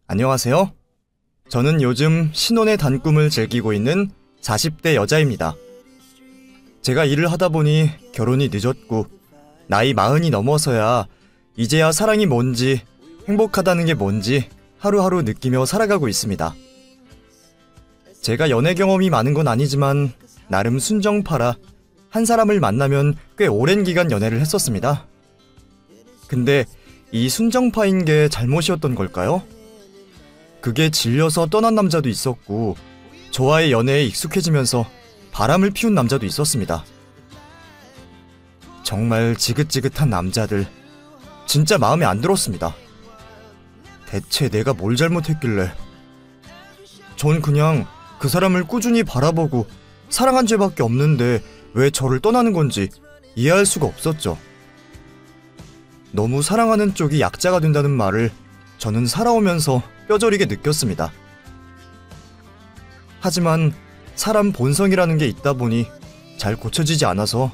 안녕하세요. 저는 요즘 신혼의 단꿈을 즐기고 있는 40대 여자입니다. 제가 일을 하다 보니 결혼이 늦었고 나이 40이 넘어서야 이제야 사랑이 뭔지 행복하다는 게 뭔지 하루하루 느끼며 살아가고 있습니다. 제가 연애 경험이 많은 건 아니지만 나름 순정파라 한 사람을 만나면 꽤 오랜 기간 연애를 했었습니다. 근데 이 순정파인 게 잘못이었던 걸까요? 그게 질려서 떠난 남자도 있었고 저와의 연애에 익숙해지면서 바람을 피운 남자도 있었습니다. 정말 지긋지긋한 남자들 진짜 마음에 안 들었습니다. 대체 내가 뭘 잘못했길래. 전 그냥 그 사람을 꾸준히 바라보고 사랑한 죄밖에 없는데 왜 저를 떠나는 건지 이해할 수가 없었죠. 너무 사랑하는 쪽이 약자가 된다는 말을 저는 살아오면서 뼈저리게 느꼈습니다. 하지만 사람 본성이라는 게 있다 보니 잘 고쳐지지 않아서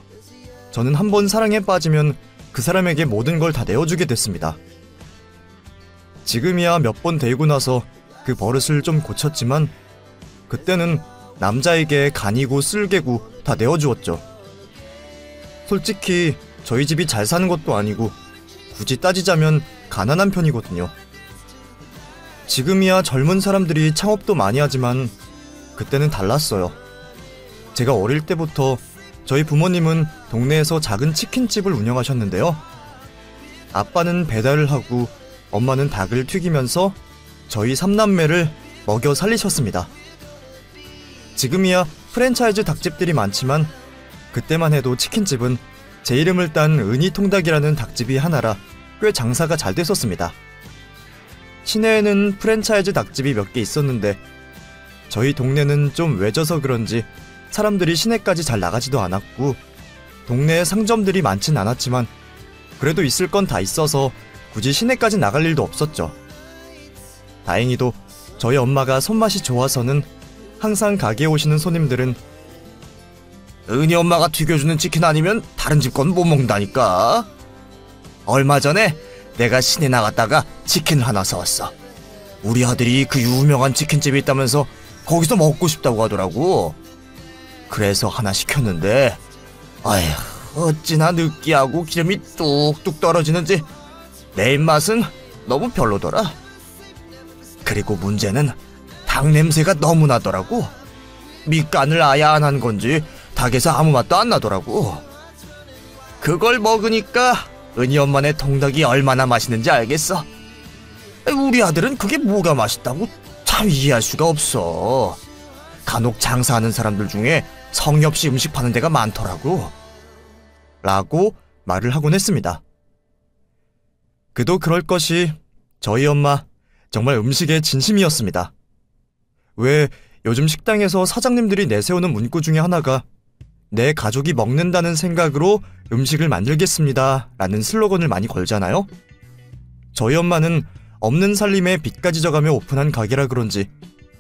저는 한번 사랑에 빠지면 그 사람에게 모든 걸 다 내어주게 됐습니다. 지금이야 몇 번 데이고 나서 그 버릇을 좀 고쳤지만 그때는 남자에게 간이고 쓸개고 다 내어주었죠. 솔직히 저희 집이 잘 사는 것도 아니고 굳이 따지자면 가난한 편이거든요. 지금이야 젊은 사람들이 창업도 많이 하지만 그때는 달랐어요. 제가 어릴 때부터 저희 부모님은 동네에서 작은 치킨집을 운영하셨는데요. 아빠는 배달을 하고 엄마는 닭을 튀기면서 저희 3남매를 먹여 살리셨습니다. 지금이야 프랜차이즈 닭집들이 많지만 그때만 해도 치킨집은 제 이름을 딴 은희통닭이라는 닭집이 하나라 꽤 장사가 잘 됐었습니다. 시내에는 프랜차이즈 닭집이 몇 개 있었는데 저희 동네는 좀 외져서 그런지 사람들이 시내까지 잘 나가지도 않았고 동네에 상점들이 많진 않았지만 그래도 있을 건 다 있어서 굳이 시내까지 나갈 일도 없었죠. 다행히도 저희 엄마가 손맛이 좋아서는 항상 가게에 오시는 손님들은 은희 엄마가 튀겨주는 치킨 아니면 다른 집 건 못 먹는다니까. 얼마 전에 내가 시내 나갔다가 치킨을 하나 사왔어. 우리 아들이 그 유명한 치킨집이 있다면서 거기서 먹고 싶다고 하더라고. 그래서 하나 시켰는데 아휴 어찌나 느끼하고 기름이 뚝뚝 떨어지는지 내 입맛은 너무 별로더라. 그리고 문제는 닭 냄새가 너무 나더라고. 밑간을 아예 안 한 건지 닭에서 아무 맛도 안 나더라고. 그걸 먹으니까 은희 엄마네 통닭이 얼마나 맛있는지 알겠어. 우리 아들은 그게 뭐가 맛있다고 참 이해할 수가 없어. 간혹 장사하는 사람들 중에 성의 없이 음식 파는 데가 많더라고. 라고 말을 하곤 했습니다. 그도 그럴 것이 저희 엄마 정말 음식에 진심이었습니다. 왜 요즘 식당에서 사장님들이 내세우는 문구 중에 하나가 내 가족이 먹는다는 생각으로 음식을 만들겠습니다 라는 슬로건을 많이 걸잖아요? 저희 엄마는 없는 살림에 빚까지 져가며 오픈한 가게라 그런지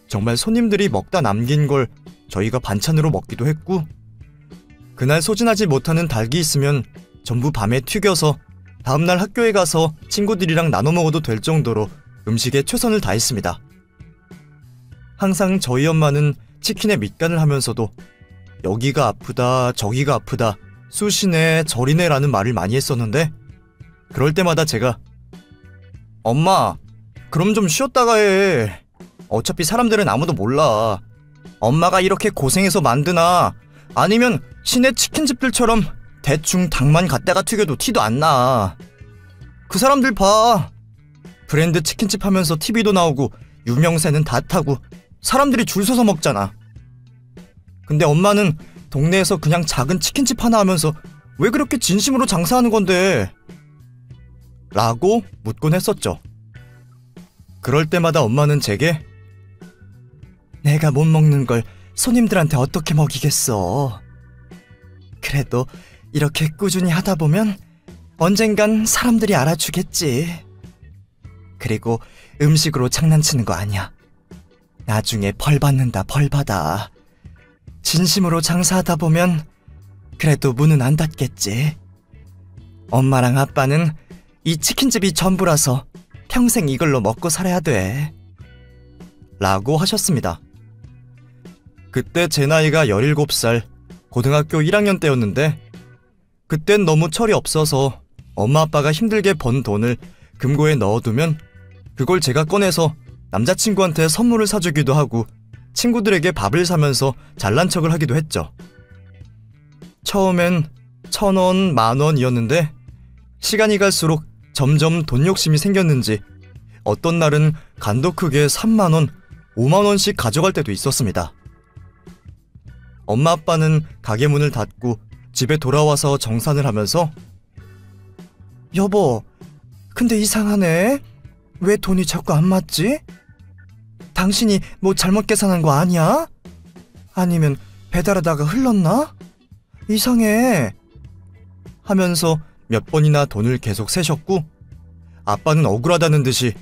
정말 손님들이 먹다 남긴 걸 저희가 반찬으로 먹기도 했고 그날 소진하지 못하는 닭이 있으면 전부 밤에 튀겨서 다음날 학교에 가서 친구들이랑 나눠 먹어도 될 정도로 음식에 최선을 다했습니다. 항상 저희 엄마는 치킨에 밑간을 하면서도 여기가 아프다 저기가 아프다 쑤시네 저리네 라는 말을 많이 했었는데 그럴 때마다 제가 엄마 그럼 좀 쉬었다가 해. 어차피 사람들은 아무도 몰라. 엄마가 이렇게 고생해서 만드나 아니면 시내 치킨집들처럼 대충 닭만 갖다가 튀겨도 티도 안 나. 그 사람들 봐. 브랜드 치킨집 하면서 TV도 나오고 유명세는 다 타고 사람들이 줄 서서 먹잖아. 근데 엄마는 동네에서 그냥 작은 치킨집 하나 하면서 왜 그렇게 진심으로 장사하는 건데? 라고 묻곤 했었죠. 그럴 때마다 엄마는 제게 내가 못 먹는 걸 손님들한테 어떻게 먹이겠어. 그래도 이렇게 꾸준히 하다 보면 언젠간 사람들이 알아주겠지. 그리고 음식으로 장난치는 거 아니야. 나중에 벌 받는다 벌 받아. 진심으로 장사하다 보면 그래도 문은 안 닫겠지. 엄마랑 아빠는 이 치킨집이 전부라서 평생 이걸로 먹고 살아야 돼. 라고 하셨습니다. 그때 제 나이가 17살, 고등학교 1학년 때였는데 그땐 너무 철이 없어서 엄마 아빠가 힘들게 번 돈을 금고에 넣어두면 그걸 제가 꺼내서 남자친구한테 선물을 사주기도 하고 친구들에게 밥을 사면서 잘난 척을 하기도 했죠. 처음엔 1,000원, 10,000원이었는데 시간이 갈수록 점점 돈 욕심이 생겼는지 어떤 날은 간도 크게 3만원, 5만원씩 가져갈 때도 있었습니다. 엄마 아빠는 가게 문을 닫고 집에 돌아와서 정산을 하면서 여보, 근데 이상하네. 왜 돈이 자꾸 안 맞지? 당신이 뭐 잘못 계산한 거 아니야? 아니면 배달하다가 흘렀나? 이상해. 하면서 몇 번이나 돈을 계속 세셨고 아빠는 억울하다는 듯이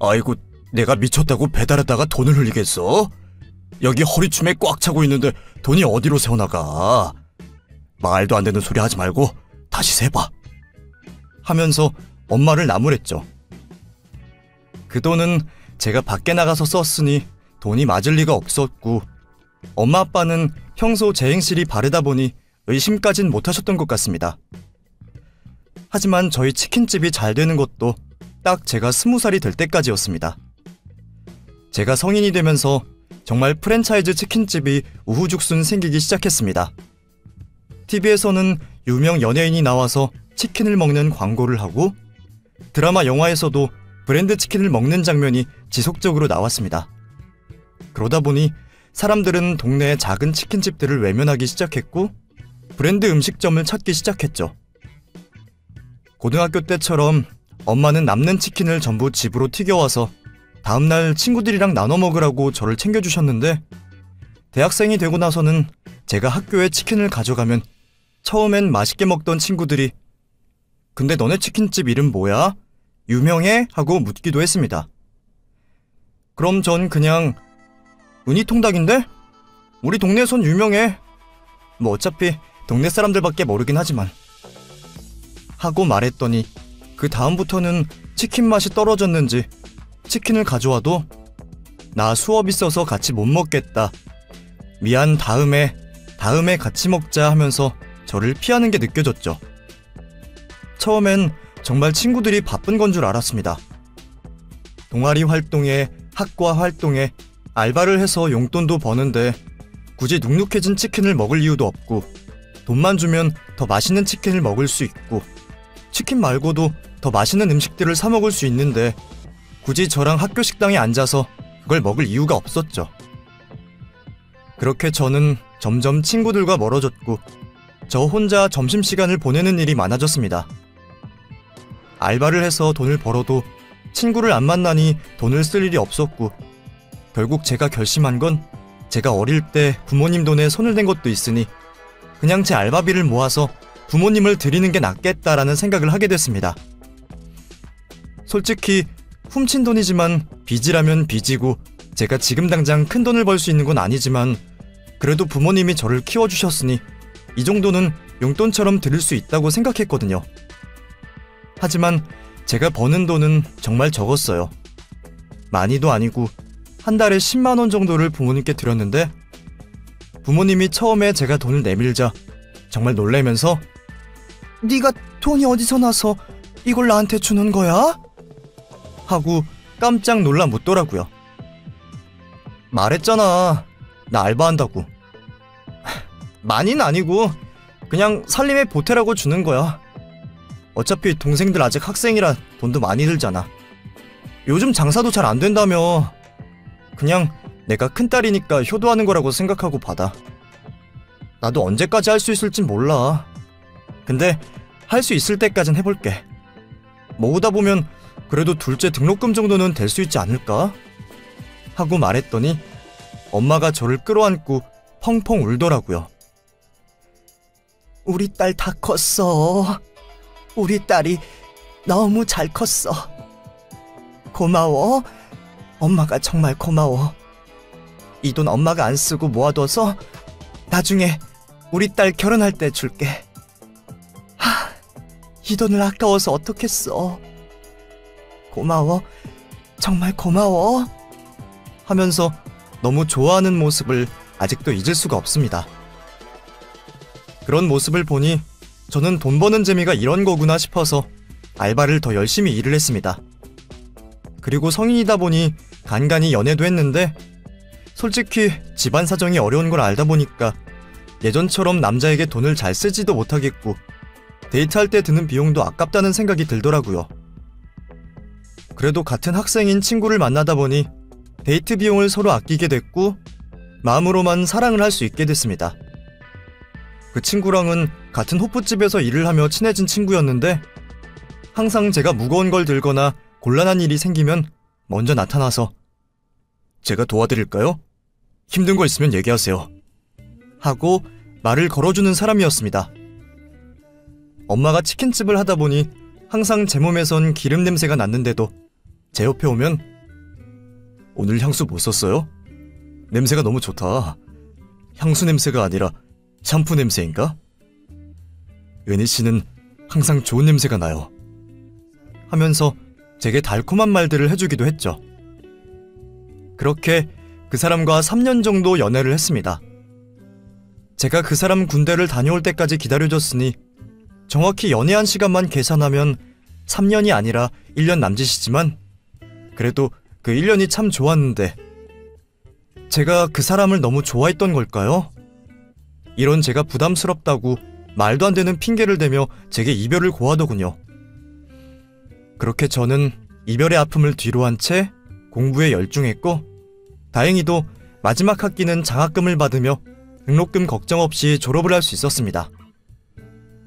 아이고, 내가 미쳤다고 배달하다가 돈을 흘리겠어? 여기 허리춤에 꽉 차고 있는데 돈이 어디로 새어나가? 말도 안 되는 소리 하지 말고 다시 세봐. 하면서 엄마를 나무랬죠. 그 돈은 제가 밖에 나가서 썼으니 돈이 맞을 리가 없었고 엄마 아빠는 평소 제 행실이 바르다 보니 의심까진 못하셨던 것 같습니다. 하지만 저희 치킨집이 잘 되는 것도 딱 제가 20살이 될 때까지였습니다. 제가 성인이 되면서 정말 프랜차이즈 치킨집이 우후죽순 생기기 시작했습니다. TV에서는 유명 연예인이 나와서 치킨을 먹는 광고를 하고 드라마 영화에서도 브랜드 치킨을 먹는 장면이 지속적으로 나왔습니다. 그러다 보니 사람들은 동네의 작은 치킨집들을 외면하기 시작했고 브랜드 음식점을 찾기 시작했죠. 고등학교 때처럼 엄마는 남는 치킨을 전부 집으로 튀겨와서 다음날 친구들이랑 나눠 먹으라고 저를 챙겨주셨는데 대학생이 되고 나서는 제가 학교에 치킨을 가져가면 처음엔 맛있게 먹던 친구들이 근데 너네 치킨집 이름 뭐야? 유명해? 하고 묻기도 했습니다. 그럼 전 그냥 은희통닭인데? 우리 동네에선 유명해. 뭐 어차피 동네 사람들밖에 모르긴 하지만 하고 말했더니 그 다음부터는 치킨 맛이 떨어졌는지 치킨을 가져와도 나 수업 있어서 같이 못 먹겠다. 미안, 다음에 같이 먹자 하면서 저를 피하는 게 느껴졌죠. 처음엔 정말 친구들이 바쁜 건 줄 알았습니다. 동아리 활동에 학과 활동에 알바를 해서 용돈도 버는데 굳이 눅눅해진 치킨을 먹을 이유도 없고 돈만 주면 더 맛있는 치킨을 먹을 수 있고 치킨 말고도 더 맛있는 음식들을 사 먹을 수 있는데 굳이 저랑 학교 식당에 앉아서 그걸 먹을 이유가 없었죠. 그렇게 저는 점점 친구들과 멀어졌고 저 혼자 점심시간을 보내는 일이 많아졌습니다. 알바를 해서 돈을 벌어도 친구를 안 만나니 돈을 쓸 일이 없었고 결국 제가 결심한 건 제가 어릴 때 부모님 돈에 손을 댄 것도 있으니 그냥 제 알바비를 모아서 부모님을 드리는 게 낫겠다라는 생각을 하게 됐습니다. 솔직히 훔친 돈이지만 빚이라면 빚이고 제가 지금 당장 큰 돈을 벌 수 있는 건 아니지만 그래도 부모님이 저를 키워주셨으니 이 정도는 용돈처럼 드릴 수 있다고 생각했거든요. 하지만 제가 버는 돈은 정말 적었어요. 많이도 아니고 한 달에 10만 원 정도를 부모님께 드렸는데 부모님이 처음에 제가 돈을 내밀자 정말 놀라면서 네가 돈이 어디서 나서 이걸 나한테 주는 거야? 하고 깜짝 놀라 묻더라고요. 말했잖아, 나 알바한다고. 많이는 아니고 그냥 살림에 보태라고 주는 거야. 어차피 동생들 아직 학생이라 돈도 많이 들잖아. 요즘 장사도 잘 안 된다며. 그냥 내가 큰딸이니까 효도하는 거라고 생각하고 받아. 나도 언제까지 할 수 있을진 몰라. 근데 할 수 있을 때까진 해볼게. 모으다 보면 그래도 둘째 등록금 정도는 될 수 있지 않을까? 하고 말했더니 엄마가 저를 끌어안고 펑펑 울더라고요. 우리 딸 다 컸어. 우리 딸이 너무 잘 컸어. 고마워. 엄마가 정말 고마워. 이 돈 엄마가 안 쓰고 모아둬서 나중에 우리 딸 결혼할 때 줄게. 이 돈을 아까워서 어떡했어. 고마워. 정말 고마워. 하면서 너무 좋아하는 모습을 아직도 잊을 수가 없습니다. 그런 모습을 보니 저는 돈 버는 재미가 이런 거구나 싶어서 알바를 더 열심히 일을 했습니다. 그리고 성인이다 보니 간간히 연애도 했는데 솔직히 집안 사정이 어려운 걸 알다 보니까 예전처럼 남자에게 돈을 잘 쓰지도 못하겠고 데이트할 때 드는 비용도 아깝다는 생각이 들더라고요. 그래도 같은 학생인 친구를 만나다 보니 데이트 비용을 서로 아끼게 됐고 마음으로만 사랑을 할 수 있게 됐습니다. 그 친구랑은 같은 호프집에서 일을 하며 친해진 친구였는데 항상 제가 무거운 걸 들거나 곤란한 일이 생기면 먼저 나타나서 제가 도와드릴까요? 힘든 거 있으면 얘기하세요. 하고 말을 걸어주는 사람이었습니다. 엄마가 치킨집을 하다 보니 항상 제 몸에선 기름 냄새가 났는데도 제 옆에 오면 오늘 향수 뭐 썼어요? 냄새가 너무 좋다. 향수 냄새가 아니라 샴푸 냄새인가? 은희 씨는 항상 좋은 냄새가 나요. 하면서 제게 달콤한 말들을 해주기도 했죠. 그렇게 그 사람과 3년 정도 연애를 했습니다. 제가 그 사람 군대를 다녀올 때까지 기다려줬으니 정확히 연애한 시간만 계산하면 3년이 아니라 1년 남짓이지만 그래도 그 1년이 참 좋았는데 제가 그 사람을 너무 좋아했던 걸까요? 이런 제가 부담스럽다고 말도 안 되는 핑계를 대며 제게 이별을 고하더군요. 그렇게 저는 이별의 아픔을 뒤로한 채 공부에 열중했고 다행히도 마지막 학기는 장학금을 받으며 등록금 걱정 없이 졸업을 할 수 있었습니다.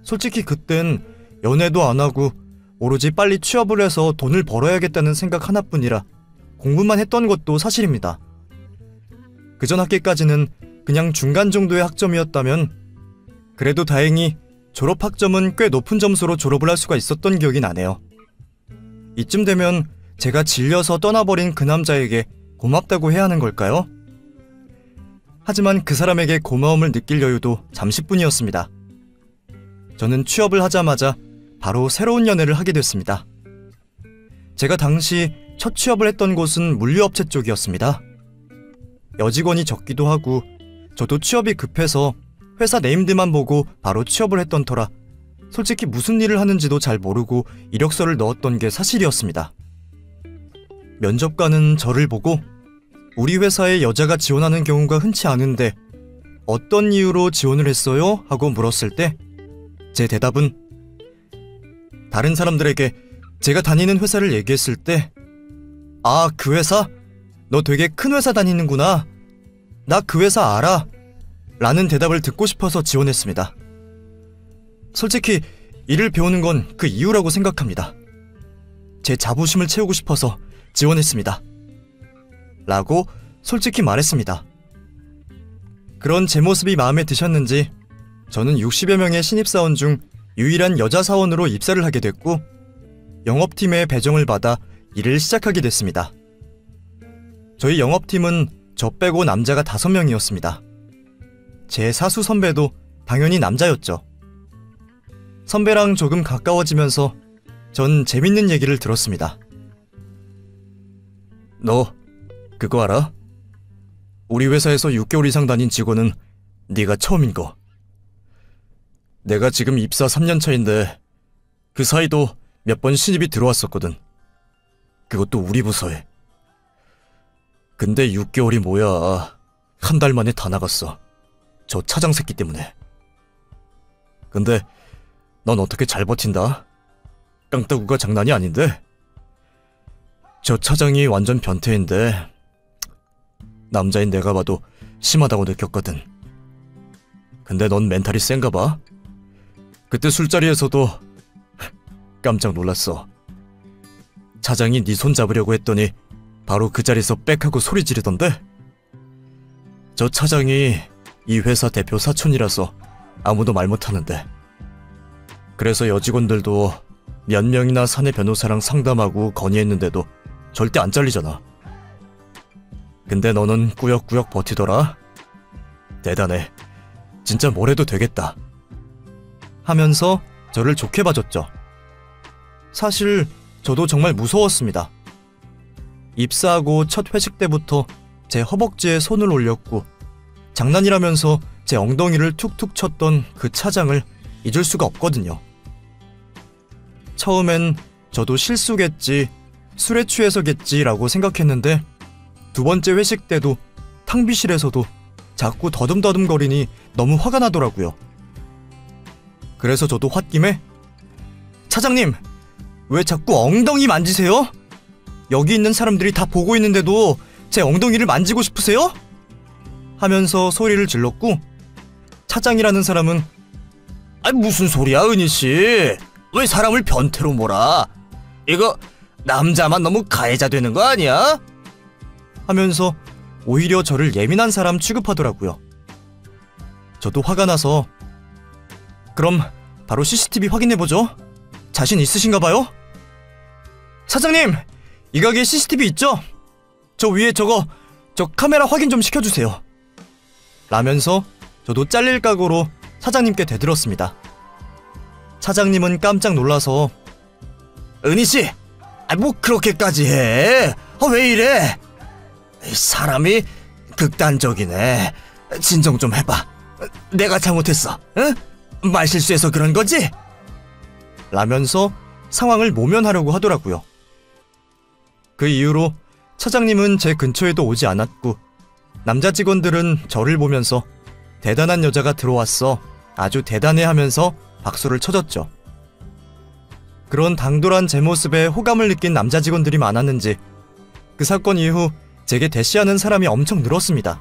솔직히 그땐 연애도 안 하고 오로지 빨리 취업을 해서 돈을 벌어야겠다는 생각 하나뿐이라 공부만 했던 것도 사실입니다. 그전 학기까지는 그냥 중간 정도의 학점이었다면 그래도 다행히 졸업 학점은 꽤 높은 점수로 졸업을 할 수가 있었던 기억이 나네요. 이쯤 되면 제가 질려서 떠나버린 그 남자에게 고맙다고 해야 하는 걸까요? 하지만 그 사람에게 고마움을 느낄 여유도 잠시뿐이었습니다. 저는 취업을 하자마자 바로 새로운 연애를 하게 됐습니다. 제가 당시 첫 취업을 했던 곳은 물류업체 쪽이었습니다. 여직원이 적기도 하고 저도 취업이 급해서 회사 네임드만 보고 바로 취업을 했던 터라 솔직히 무슨 일을 하는지도 잘 모르고 이력서를 넣었던 게 사실이었습니다. 면접관은 저를 보고 우리 회사에 여자가 지원하는 경우가 흔치 않은데 어떤 이유로 지원을 했어요? 하고 물었을 때 제 대답은 다른 사람들에게 제가 다니는 회사를 얘기했을 때 아, 그 회사? 너 되게 큰 회사 다니는구나. 나 그 회사 알아. 라는 대답을 듣고 싶어서 지원했습니다. 솔직히 일을 배우는 건 그 이유라고 생각합니다. 제 자부심을 채우고 싶어서 지원했습니다. 라고 솔직히 말했습니다. 그런 제 모습이 마음에 드셨는지 저는 60여 명의 신입사원 중 유일한 여자 사원으로 입사를 하게 됐고 영업팀에 배정을 받아 일을 시작하게 됐습니다. 저희 영업팀은 저 빼고 남자가 5명이었습니다. 제 사수 선배도 당연히 남자였죠. 선배랑 조금 가까워지면서 전 재밌는 얘기를 들었습니다. 너 그거 알아? 우리 회사에서 6개월 이상 다닌 직원은 네가 처음인 거. 내가 지금 입사 3년 차인데 그 사이도 몇 번 신입이 들어왔었거든. 그것도 우리 부서에. 근데 6개월이 뭐야. 한 달 만에 다 나갔어. 저 차장 새끼 때문에. 근데 넌 어떻게 잘 버틴다? 깡따구가 장난이 아닌데? 저 차장이 완전 변태인데 남자인 내가 봐도 심하다고 느꼈거든. 근데 넌 멘탈이 센가 봐. 그때 술자리에서도 깜짝 놀랐어. 차장이 네 손 잡으려고 했더니 바로 그 자리에서 빽하고 소리 지르던데? 저 차장이 이 회사 대표 사촌이라서 아무도 말 못하는데 그래서 여직원들도 몇 명이나 사내 변호사랑 상담하고 건의했는데도 절대 안 잘리잖아. 근데 너는 꾸역꾸역 버티더라. 대단해. 진짜 뭘 해도 되겠다. 하면서 저를 좋게 봐줬죠. 사실 저도 정말 무서웠습니다. 입사하고 첫 회식 때부터 제 허벅지에 손을 올렸고 장난이라면서 제 엉덩이를 툭툭 쳤던 그 차장을 잊을 수가 없거든요. 처음엔 저도 실수겠지, 술에 취해서겠지라고 생각했는데 두 번째 회식 때도 탕비실에서도 자꾸 더듬더듬거리니 너무 화가 나더라고요. 그래서 저도 홧김에 차장님, 왜 자꾸 엉덩이 만지세요? 여기 있는 사람들이 다 보고 있는데도 제 엉덩이를 만지고 싶으세요? 하면서 소리를 질렀고 차장이라는 사람은 무슨 소리야 은희씨, 왜 사람을 변태로 몰아? 이거 남자만 너무 가해자 되는 거 아니야? 하면서 오히려 저를 예민한 사람 취급하더라고요. 저도 화가 나서 그럼 바로 CCTV 확인해보죠. 자신 있으신가 봐요? 사장님, 이 가게에 CCTV 있죠? 저 위에 저 카메라 확인 좀 시켜주세요. 라면서 저도 잘릴 각오로 사장님께 대들었습니다. 사장님은 깜짝 놀라서 은희씨, 뭐 그렇게까지 해? 왜 이래? 사람이 극단적이네. 진정 좀 해봐. 내가 잘못했어. 응? 말실수해서 그런 거지? 라면서 상황을 모면하려고 하더라고요. 그 이후로 차장님은 제 근처에도 오지 않았고 남자 직원들은 저를 보면서 대단한 여자가 들어왔어, 아주 대단해하면서 박수를 쳐줬죠. 그런 당돌한 제 모습에 호감을 느낀 남자 직원들이 많았는지 그 사건 이후 제게 대시하는 사람이 엄청 늘었습니다.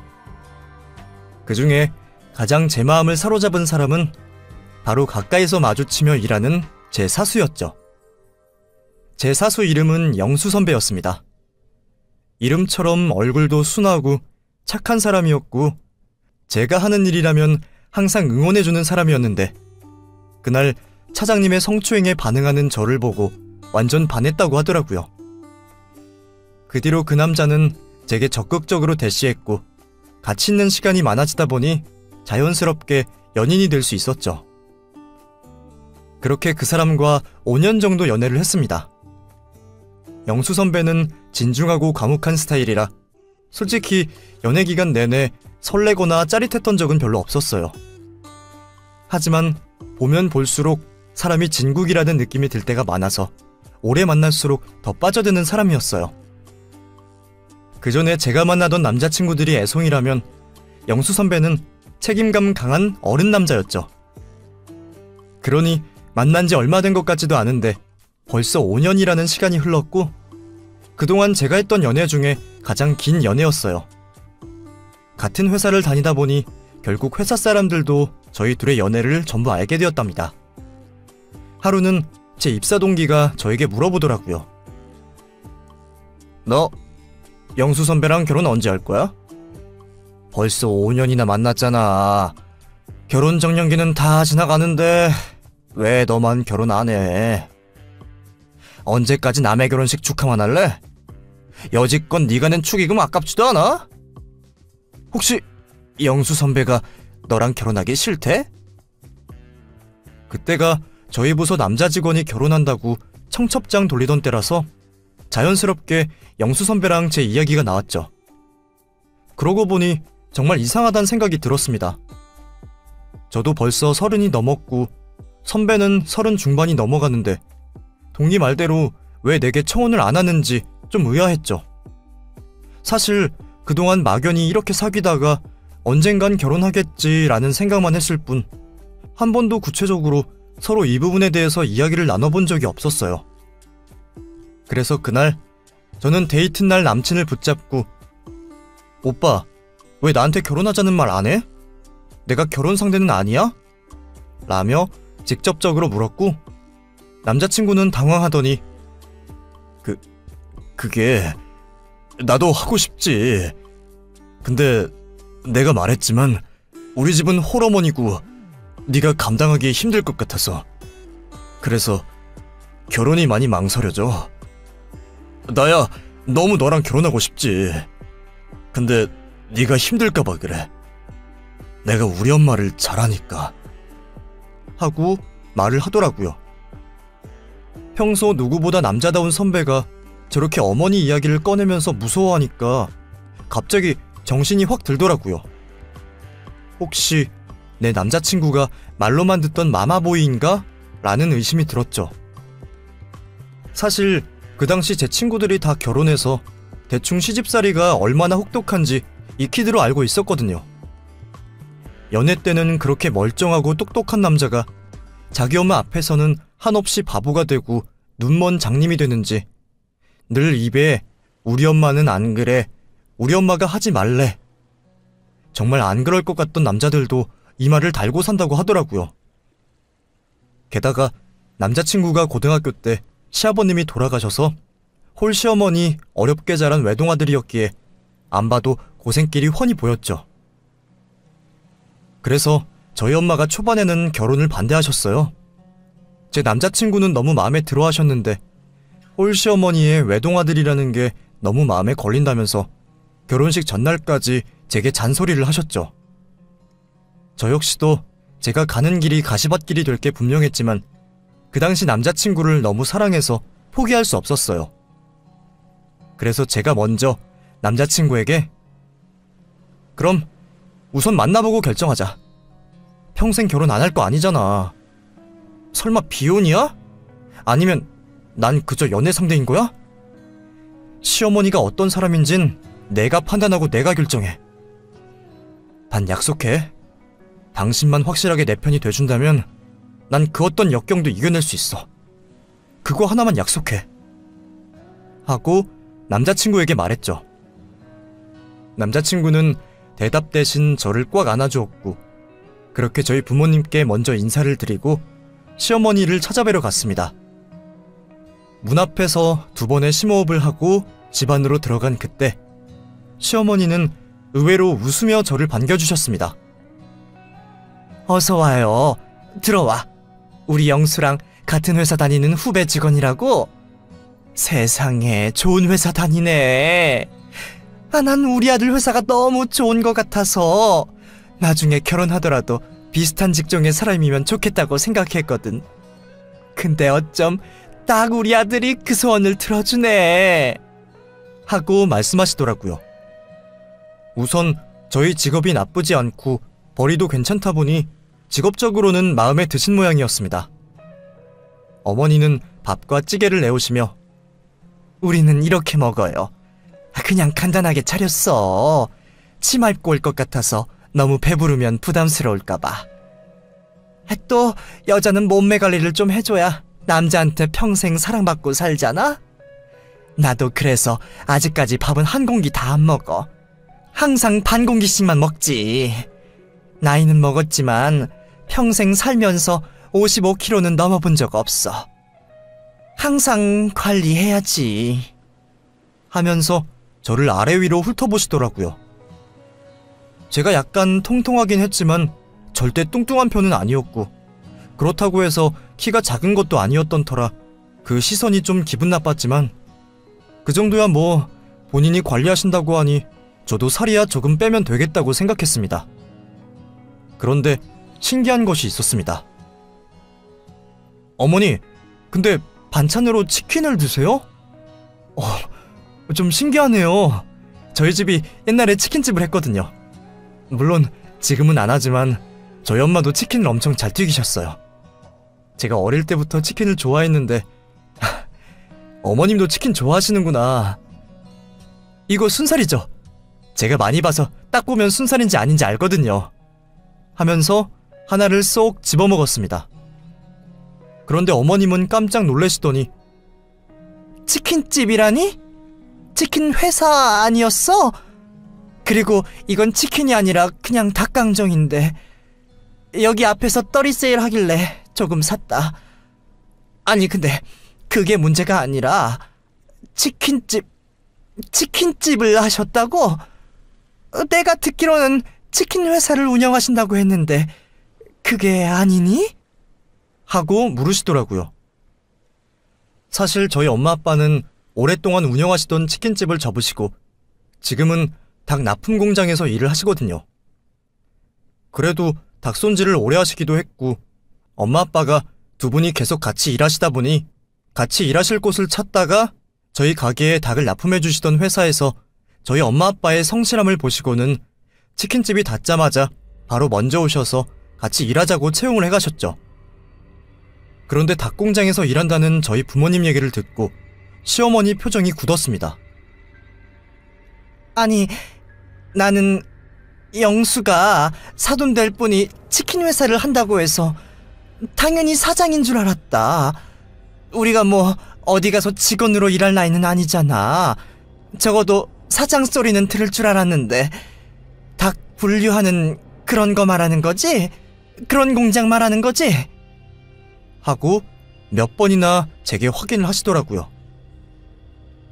그 중에 가장 제 마음을 사로잡은 사람은 바로 가까이서 마주치며 일하는 제 사수였죠. 제 사수 이름은 영수 선배였습니다. 이름처럼 얼굴도 순하고 착한 사람이었고 제가 하는 일이라면 항상 응원해주는 사람이었는데 그날 차장님의 성추행에 반응하는 저를 보고 완전 반했다고 하더라고요. 그 뒤로 그 남자는 제게 적극적으로 대시했고 같이 있는 시간이 많아지다 보니 자연스럽게 연인이 될 수 있었죠. 그렇게 그 사람과 5년 정도 연애를 했습니다. 영수 선배는 진중하고 과묵한 스타일이라 솔직히 연애 기간 내내 설레거나 짜릿했던 적은 별로 없었어요. 하지만 보면 볼수록 사람이 진국이라는 느낌이 들 때가 많아서 오래 만날수록 더 빠져드는 사람이었어요. 그 전에 제가 만나던 남자친구들이 애송이라면 영수 선배는 책임감 강한 어른 남자였죠. 그러니 만난 지 얼마 된 것 같지도 않은데 벌써 5년이라는 시간이 흘렀고 그동안 제가 했던 연애 중에 가장 긴 연애였어요. 같은 회사를 다니다 보니 결국 회사 사람들도 저희 둘의 연애를 전부 알게 되었답니다. 하루는 제 입사 동기가 저에게 물어보더라고요. 너 영수 선배랑 결혼 언제 할 거야? 벌써 5년이나 만났잖아. 결혼 정년기는 다 지나가는데 왜 너만 결혼 안 해? 언제까지 남의 결혼식 축하만 할래? 여지껏 네가 낸 축의금 아깝지도 않아? 혹시 영수 선배가 너랑 결혼하기 싫대? 그때가 저희 부서 남자 직원이 결혼한다고 청첩장 돌리던 때라서 자연스럽게 영수 선배랑 제 이야기가 나왔죠. 그러고 보니 정말 이상하다는 생각이 들었습니다. 저도 벌써 30이 넘었고 선배는 30 중반이 넘어가는데 동기 말대로 왜 내게 청혼을 안 하는지 좀 의아했죠. 사실 그동안 막연히 이렇게 사귀다가 언젠간 결혼하겠지라는 생각만 했을 뿐 한 번도 구체적으로 서로 이 부분에 대해서 이야기를 나눠본 적이 없었어요. 그래서 그날 저는 데이트 날 남친을 붙잡고 오빠, 왜 나한테 결혼하자는 말 안 해? 내가 결혼 상대는 아니야? 라며 직접적으로 물었고 남자친구는 당황하더니 그게 나도 하고 싶지. 근데 내가 말했지만 우리 집은 홀어머니고 네가 감당하기 힘들 것 같아서 그래서 결혼이 많이 망설여져. 나야 너무 너랑 결혼하고 싶지. 근데 네가 힘들까봐 그래. 내가 우리 엄마를 잘 아니까 하고 말을 하더라고요. 평소 누구보다 남자다운 선배가 저렇게 어머니 이야기를 꺼내면서 무서워하니까 갑자기 정신이 확 들더라고요. 혹시 내 남자친구가 말로만 듣던 마마보이인가? 라는 의심이 들었죠. 사실 그 당시 제 친구들이 다 결혼해서 대충 시집살이가 얼마나 혹독한지 익히들어 알고 있었거든요. 연애 때는 그렇게 멀쩡하고 똑똑한 남자가 자기 엄마 앞에서는 한없이 바보가 되고 눈먼 장님이 되는지 늘 입에 우리 엄마는 안 그래, 우리 엄마가 하지 말래. 정말 안 그럴 것 같던 남자들도 이 말을 달고 산다고 하더라고요. 게다가 남자친구가 고등학교 때 시아버님이 돌아가셔서 홀 시어머니 어렵게 자란 외동아들이었기에 안 봐도 고생길이 훤히 보였죠. 그래서 저희 엄마가 초반에는 결혼을 반대하셨어요. 제 남자친구는 너무 마음에 들어 하셨는데 홀 시어머니의 외동아들이라는 게 너무 마음에 걸린다면서 결혼식 전날까지 제게 잔소리를 하셨죠. 저 역시도 제가 가는 길이 가시밭길이 될 게 분명했지만 그 당시 남자친구를 너무 사랑해서 포기할 수 없었어요. 그래서 제가 먼저 남자친구에게 그럼 우선 만나보고 결정하자. 평생 결혼 안 할 거 아니잖아. 설마 비혼이야? 아니면 난 그저 연애 상대인 거야? 시어머니가 어떤 사람인진 내가 판단하고 내가 결정해. 단 약속해. 당신만 확실하게 내 편이 돼준다면 난 그 어떤 역경도 이겨낼 수 있어. 그거 하나만 약속해. 하고 남자친구에게 말했죠. 남자친구는 대답 대신 저를 꽉 안아주었고 그렇게 저희 부모님께 먼저 인사를 드리고 시어머니를 찾아뵈러 갔습니다. 문 앞에서 2번의 심호흡을 하고 집 안으로 들어간 그때 시어머니는 의외로 웃으며 저를 반겨주셨습니다. 어서 와요. 들어와. 우리 영수랑 같은 회사 다니는 후배 직원이라고? 세상에 좋은 회사 다니네. 난 우리 아들 회사가 너무 좋은 것 같아서 나중에 결혼하더라도 비슷한 직종의 사람이면 좋겠다고 생각했거든. 근데 어쩜 딱 우리 아들이 그 소원을 들어주네. 하고 말씀하시더라고요. 우선 저희 직업이 나쁘지 않고 벌이도 괜찮다 보니 직업적으로는 마음에 드신 모양이었습니다. 어머니는 밥과 찌개를 내오시며 우리는 이렇게 먹어요. 그냥 간단하게 차렸어. 치마 입고 올 것 같아서 너무 배부르면 부담스러울까봐. 또 여자는 몸매 관리를 좀 해줘야 남자한테 평생 사랑받고 살잖아? 나도 그래서 아직까지 밥은 한 공기 다 안 먹어. 항상 반 공기씩만 먹지. 나이는 먹었지만 평생 살면서 55kg는 넘어본 적 없어. 항상 관리해야지. 하면서 저를 아래 위로 훑어보시더라고요. 제가 약간 통통하긴 했지만 절대 뚱뚱한 편은 아니었고 그렇다고 해서 키가 작은 것도 아니었던 터라 그 시선이 좀 기분 나빴지만 그 정도야 뭐 본인이 관리하신다고 하니 저도 살이야 조금 빼면 되겠다고 생각했습니다. 그런데 신기한 것이 있었습니다. 어머니, 근데 반찬으로 치킨을 드세요? 좀 신기하네요. 저희 집이 옛날에 치킨집을 했거든요. 물론 지금은 안 하지만 저희 엄마도 치킨을 엄청 잘 튀기셨어요. 제가 어릴 때부터 치킨을 좋아했는데 어머님도 치킨 좋아하시는구나. 이거 순살이죠? 제가 많이 봐서 딱 보면 순살인지 아닌지 알거든요. 하면서 하나를 쏙 집어먹었습니다. 그런데 어머님은 깜짝 놀라시더니 치킨집이라니? 치킨 회사 아니었어? 그리고 이건 치킨이 아니라 그냥 닭강정인데 여기 앞에서 떨이 세일 하길래 조금 샀다. 아니 근데 그게 문제가 아니라 치킨집을 하셨다고? 내가 듣기로는 치킨 회사를 운영하신다고 했는데 그게 아니니? 하고 물으시더라고요. 사실 저희 엄마 아빠는 오랫동안 운영하시던 치킨집을 접으시고 지금은 닭 납품 공장에서 일을 하시거든요. 그래도 닭 손질을 오래 하시기도 했고 엄마 아빠가 두 분이 계속 같이 일하시다 보니 같이 일하실 곳을 찾다가 저희 가게에 닭을 납품해 주시던 회사에서 저희 엄마 아빠의 성실함을 보시고는 치킨집이 닫자마자 바로 먼저 오셔서 같이 일하자고 채용을 해가셨죠. 그런데 닭공장에서 일한다는 저희 부모님 얘기를 듣고 시어머니 표정이 굳었습니다. 아니, 나는 영수가 사돈될 분이 치킨 회사를 한다고 해서 당연히 사장인 줄 알았다. 우리가 뭐 어디 가서 직원으로 일할 나이는 아니잖아. 적어도 사장 소리는 들을 줄 알았는데 닭 분류하는 그런 거 말하는 거지? 그런 공장 말하는 거지? 하고 몇 번이나 제게 확인을 하시더라고요.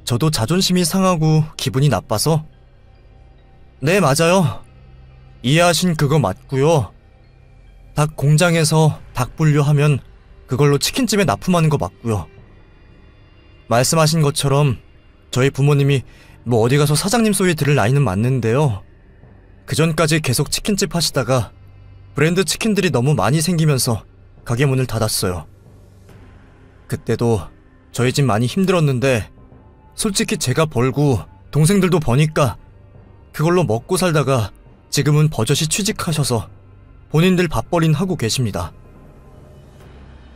저도 자존심이 상하고 기분이 나빠서 네, 맞아요. 이해하신 그거 맞고요. 닭 공장에서 닭 분류하면 그걸로 치킨집에 납품하는 거 맞고요. 말씀하신 것처럼 저희 부모님이 뭐 어디 가서 사장님 소리 들을 나이는 맞는데요. 그전까지 계속 치킨집 하시다가 브랜드 치킨들이 너무 많이 생기면서 가게 문을 닫았어요. 그때도 저희 집 많이 힘들었는데 솔직히 제가 벌고 동생들도 버니까 그걸로 먹고 살다가 지금은 버젓이 취직하셔서 본인들 밥벌이는 하고 계십니다.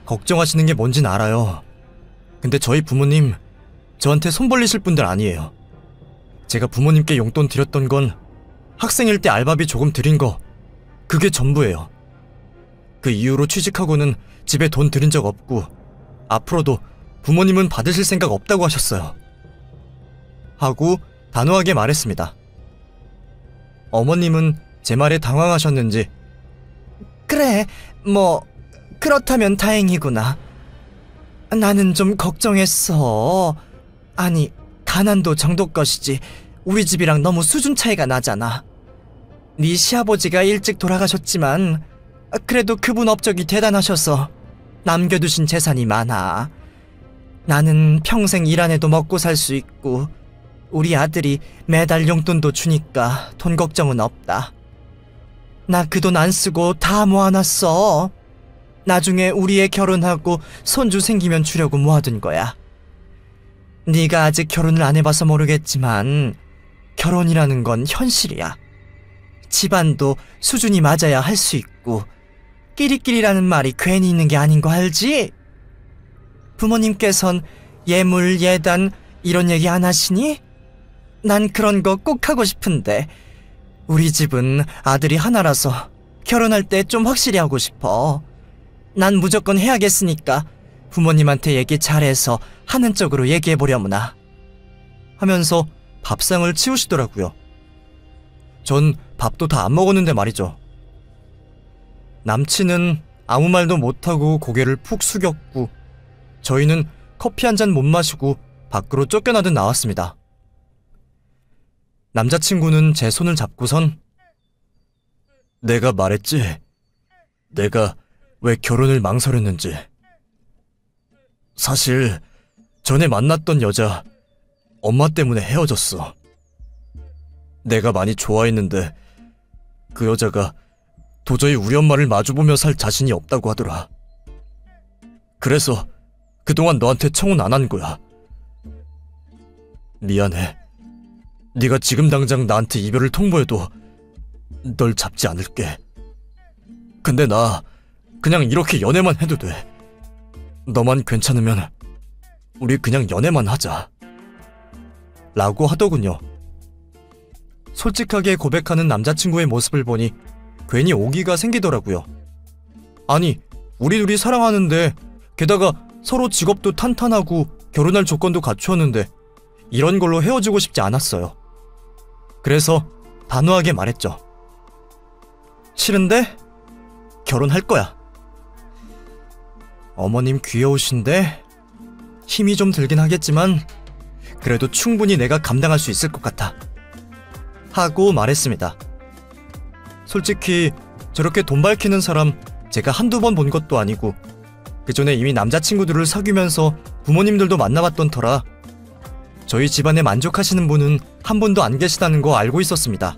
걱정하시는 게 뭔진 알아요. 근데 저희 부모님 저한테 손 벌리실 분들 아니에요. 제가 부모님께 용돈 드렸던 건 학생일 때 알바비 조금 드린 거, 그게 전부예요. 그 이후로 취직하고는 집에 돈 드린 적 없고 앞으로도 부모님은 받으실 생각 없다고 하셨어요. 하고 단호하게 말했습니다. 어머님은 제 말에 당황하셨는지 그래, 뭐 그렇다면 다행이구나. 나는 좀 걱정했어. 아니, 가난도 정도 것이지 우리 집이랑 너무 수준 차이가 나잖아. 네 시아버지가 일찍 돌아가셨지만 그래도 그분 업적이 대단하셔서 남겨두신 재산이 많아. 나는 평생 일 안 해도 먹고 살 수 있고 우리 아들이 매달 용돈도 주니까 돈 걱정은 없다. 나 그 돈 안 쓰고 다 모아놨어. 나중에 우리 애 결혼하고 손주 생기면 주려고 모아둔 거야. 네가 아직 결혼을 안 해봐서 모르겠지만 결혼이라는 건 현실이야. 집안도 수준이 맞아야 할 수 있고 끼리끼리라는 말이 괜히 있는 게 아닌 거 알지? 부모님께선 예물, 예단 이런 얘기 안 하시니? 난 그런 거 꼭 하고 싶은데 우리 집은 아들이 하나라서 결혼할 때 좀 확실히 하고 싶어. 난 무조건 해야겠으니까 부모님한테 얘기 잘해서 하는 쪽으로 얘기해보려무나. 하면서 밥상을 치우시더라고요. 전 밥도 다 안 먹었는데 말이죠. 남친은 아무 말도 못하고 고개를 푹 숙였고 저희는 커피 한 잔 못 마시고 밖으로 쫓겨나듯 나왔습니다. 남자친구는 제 손을 잡고선 내가 말했지? 내가 왜 결혼을 망설였는지. 사실 전에 만났던 여자 엄마 때문에 헤어졌어. 내가 많이 좋아했는데 그 여자가 도저히 우리 엄마를 마주보며 살 자신이 없다고 하더라. 그래서 그동안 너한테 청혼 안 한 거야. 미안해. 네가 지금 당장 나한테 이별을 통보해도 널 잡지 않을게. 근데 나 그냥 이렇게 연애만 해도 돼. 너만 괜찮으면 우리 그냥 연애만 하자. 라고 하더군요. 솔직하게 고백하는 남자친구의 모습을 보니 괜히 오기가 생기더라고요. 아니, 우리 둘이 사랑하는데 게다가 서로 직업도 탄탄하고 결혼할 조건도 갖추었는데 이런 걸로 헤어지고 싶지 않았어요. 그래서 단호하게 말했죠. 싫은데 결혼할 거야. 어머님 귀여우신데 힘이 좀 들긴 하겠지만 그래도 충분히 내가 감당할 수 있을 것 같아. 하고 말했습니다. 솔직히 저렇게 돈 밝히는 사람 제가 한두 번 본 것도 아니고 그전에 이미 남자친구들을 사귀면서 부모님들도 만나봤던 터라 저희 집안에 만족하시는 분은 한 분도 안 계시다는 거 알고 있었습니다.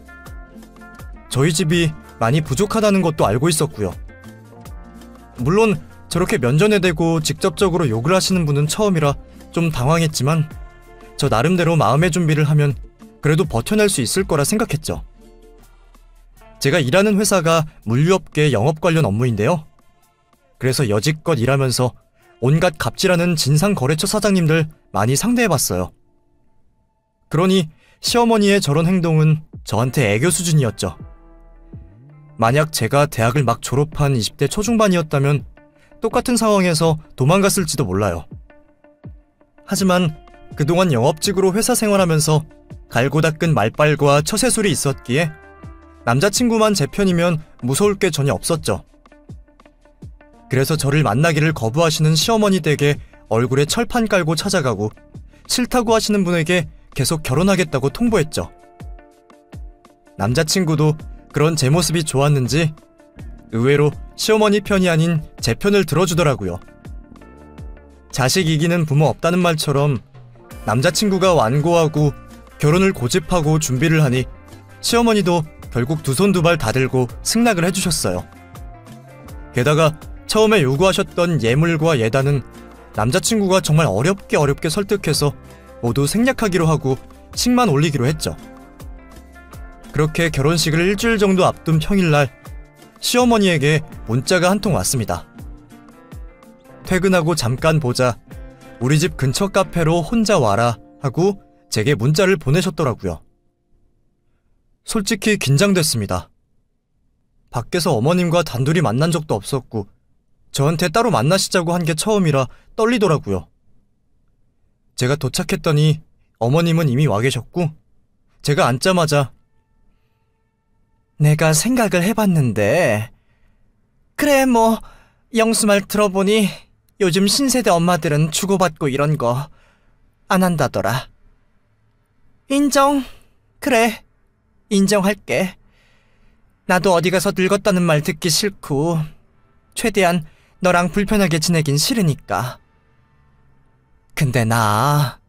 저희 집이 많이 부족하다는 것도 알고 있었고요. 물론 저렇게 면전에 대고 직접적으로 욕을 하시는 분은 처음이라 좀 당황했지만 저 나름대로 마음의 준비를 하면 그래도 버텨낼 수 있을 거라 생각했죠. 제가 일하는 회사가 물류업계 영업 관련 업무인데요. 그래서 여지껏 일하면서 온갖 갑질하는 진상거래처 사장님들 많이 상대해봤어요. 그러니 시어머니의 저런 행동은 저한테 애교 수준이었죠. 만약 제가 대학을 막 졸업한 20대 초중반이었다면 똑같은 상황에서 도망갔을지도 몰라요. 하지만 그동안 영업직으로 회사 생활하면서 갈고 닦은 말빨과 처세술이 있었기에 남자친구만 제 편이면 무서울 게 전혀 없었죠. 그래서 저를 만나기를 거부하시는 시어머니 댁에 얼굴에 철판 깔고 찾아가고 싫다고 하시는 분에게 계속 결혼하겠다고 통보했죠. 남자친구도 그런 제 모습이 좋았는지 의외로 시어머니 편이 아닌 제 편을 들어주더라고요. 자식 이기는 부모 없다는 말처럼 남자친구가 완고하고 결혼을 고집하고 준비를 하니 시어머니도 결국 두 손 두 발 다 들고 승낙을 해주셨어요. 게다가 처음에 요구하셨던 예물과 예단은 남자친구가 정말 어렵게 설득해서 모두 생략하기로 하고 식만 올리기로 했죠. 그렇게 결혼식을 일주일 정도 앞둔 평일날 시어머니에게 문자가 한 통 왔습니다. 퇴근하고 잠깐 보자. 우리 집 근처 카페로 혼자 와라 하고 제게 문자를 보내셨더라고요. 솔직히 긴장됐습니다. 밖에서 어머님과 단둘이 만난 적도 없었고 저한테 따로 만나시자고 한 게 처음이라 떨리더라고요. 제가 도착했더니 어머님은 이미 와 계셨고 제가 앉자마자 내가 생각을 해봤는데 그래 뭐 영수 말 들어보니 요즘 신세대 엄마들은 주고받고 이런 거 안 한다더라. 인정. 그래. 인정할게. 나도 어디 가서 늙었다는 말 듣기 싫고 최대한 너랑 불편하게 지내긴 싫으니까. 근데 나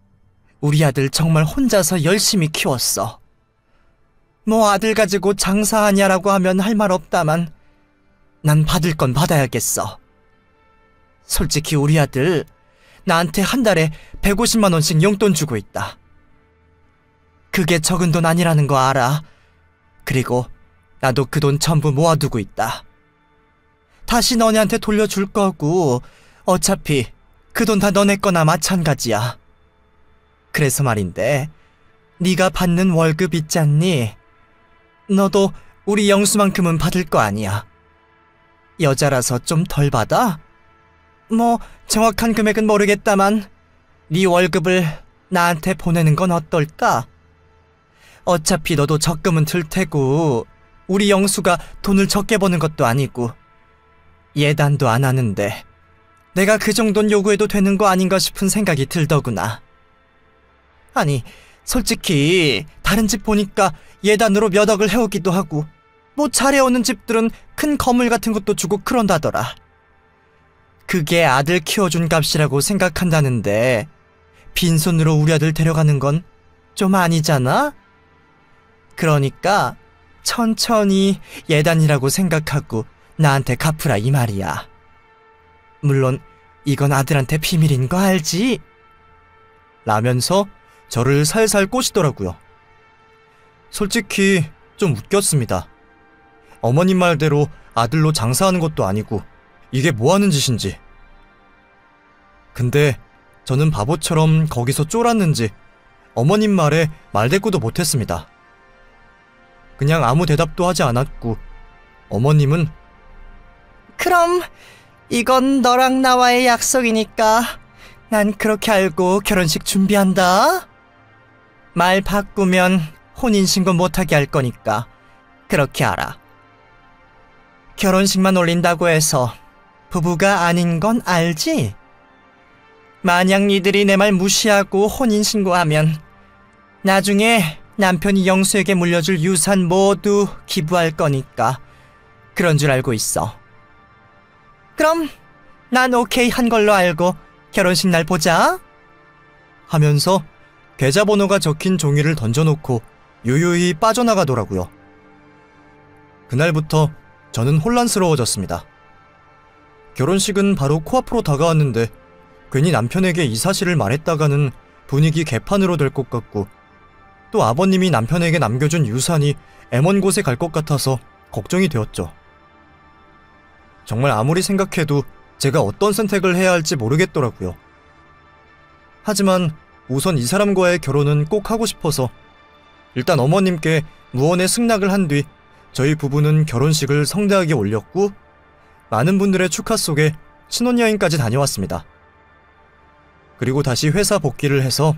우리 아들 정말 혼자서 열심히 키웠어. 뭐 아들 가지고 장사하냐라고 하면 할 말 없다만 난 받을 건 받아야겠어. 솔직히 우리 아들 나한테 한 달에 150만 원씩 용돈 주고 있다. 그게 적은 돈 아니라는 거 알아. 그리고 나도 그 돈 전부 모아두고 있다. 다시 너네한테 돌려줄 거고 어차피 그 돈 다 너네 거나 마찬가지야. 그래서 말인데 네가 받는 월급 있잖니? 너도 우리 영수만큼은 받을 거 아니야. 여자라서 좀 덜 받아? 뭐 정확한 금액은 모르겠다만 네 월급을 나한테 보내는 건 어떨까? 어차피 너도 적금은 들 테고 우리 영수가 돈을 적게 버는 것도 아니고 예단도 안 하는데 내가 그 정도는 요구해도 되는 거 아닌가 싶은 생각이 들더구나. 아니 솔직히 다른 집 보니까 예단으로 몇 억을 해오기도 하고 뭐 잘해오는 집들은 큰 건물 같은 것도 주고 그런다더라. 그게 아들 키워준 값이라고 생각한다는데 빈손으로 우리 아들 데려가는 건 좀 아니잖아? 그러니까 천천히 예단이라고 생각하고 나한테 갚으라 이 말이야. 물론 이건 아들한테 비밀인 거 알지? 라면서 저를 살살 꼬시더라고요. 솔직히 좀 웃겼습니다. 어머님 말대로 아들로 장사하는 것도 아니고 이게 뭐하는 짓인지. 근데 저는 바보처럼 거기서 쫄았는지 어머님 말에 말대꾸도 못했습니다. 그냥 아무 대답도 하지 않았고 어머님은 그럼 이건 너랑 나와의 약속이니까 난 그렇게 알고 결혼식 준비한다. 말 바꾸면 혼인신고 못하게 할 거니까 그렇게 알아. 결혼식만 올린다고 해서 부부가 아닌 건 알지? 만약 니들이 내 말 무시하고 혼인신고하면 나중에 남편이 영수에게 물려줄 유산 모두 기부할 거니까 그런 줄 알고 있어. 그럼 난 오케이 한 걸로 알고 결혼식 날 보자. 하면서 계좌번호가 적힌 종이를 던져놓고 유유히 빠져나가더라고요. 그날부터 저는 혼란스러워졌습니다. 결혼식은 바로 코앞으로 다가왔는데 괜히 남편에게 이 사실을 말했다가는 분위기 개판으로 될 것 같고 또 아버님이 남편에게 남겨준 유산이 애먼 곳에 갈 것 같아서 걱정이 되었죠. 정말 아무리 생각해도 제가 어떤 선택을 해야 할지 모르겠더라고요. 하지만 우선 이 사람과의 결혼은 꼭 하고 싶어서 일단 어머님께 무언의 승낙을 한 뒤 저희 부부는 결혼식을 성대하게 올렸고 많은 분들의 축하 속에 신혼여행까지 다녀왔습니다. 그리고 다시 회사 복귀를 해서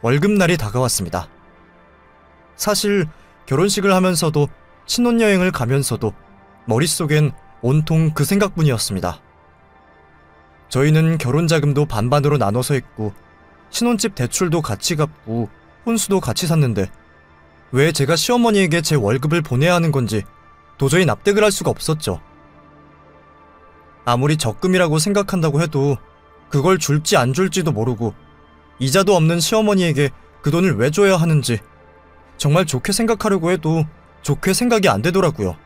월급날이 다가왔습니다. 사실 결혼식을 하면서도 신혼여행을 가면서도 머릿속엔 온통 그 생각뿐이었습니다. 저희는 결혼자금도 반반으로 나눠서 했고 신혼집 대출도 같이 갚고 혼수도 같이 샀는데 왜 제가 시어머니에게 제 월급을 보내야 하는 건지 도저히 납득을 할 수가 없었죠. 아무리 적금이라고 생각한다고 해도 그걸 줄지 안 줄지도 모르고 이자도 없는 시어머니에게 그 돈을 왜 줘야 하는지 정말 좋게 생각하려고 해도 좋게 생각이 안 되더라고요.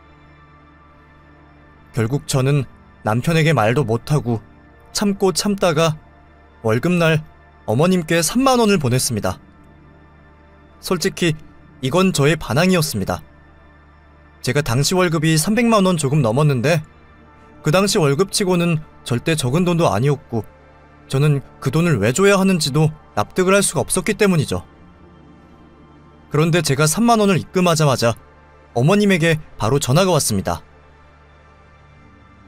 결국 저는 남편에게 말도 못하고 참고 참다가 월급날 어머님께 3만 원을 보냈습니다. 솔직히 이건 저의 반항이었습니다. 제가 당시 월급이 300만 원 조금 넘었는데 그 당시 월급치고는 절대 적은 돈도 아니었고 저는 그 돈을 왜 줘야 하는지도 납득을 할 수가 없었기 때문이죠. 그런데 제가 3만 원을 입금하자마자 어머님에게 바로 전화가 왔습니다.